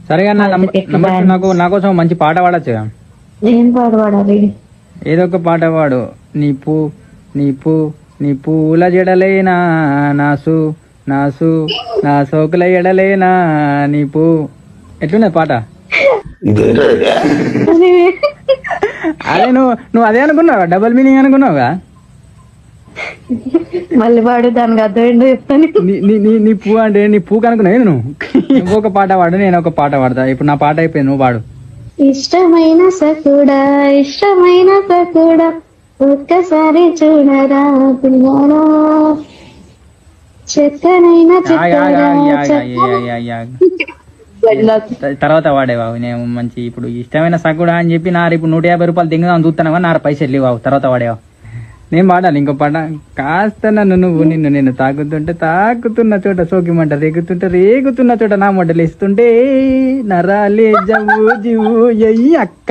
సరే అన్న నంబర్ నాకు నా కోసం మంచి పాట పాడచ్చు. ఏం పాట పాడాలి? ఏదో ఒక పాట పాడు. నీ పూల జడలేనా నాసు నాసు నా సోకుల ఎడలేనా నీ పూ. ఎట్లున్నది పాట? అదే నువ్వు అదే అనుకున్నావా? డబుల్ మీనింగ్ అనుకున్నావుగా? మళ్ళీ పాడు, దానికి అర్థం ఏంటో చెప్తాను. నీ పూ అంటే నీ పూ కనుకున్నావు నువ్వు ఒక పాట పాడు, నేను ఒక పాట పాడతా. ఇప్పుడు నా పాట అయిపోయింది, నువ్వు పాడు. ఇష్టమైన సకుడా ఒక్కసారి చూడరా పిల్లరా, చెత్తనైన తర్వాత వాడేవావు. నేను మంచి ఇప్పుడు ఇష్టమైన సకుడా అని చెప్పి నారు ఇప్పుడు 150 రూపాయలు దింగదాం చూస్తాను, నారు పైసలు వెళ్ళివావు. తర్వాత వాడేవావు. నేను పాడాలి ఇంకో పాట. కాస్త నిన్ను తాకుతున్న చోట సోకిమంట రేగుతున్న చోట నా మొట్టలు ఇస్తుంటే నరాలే జవ్వు జివ్వు అక్క.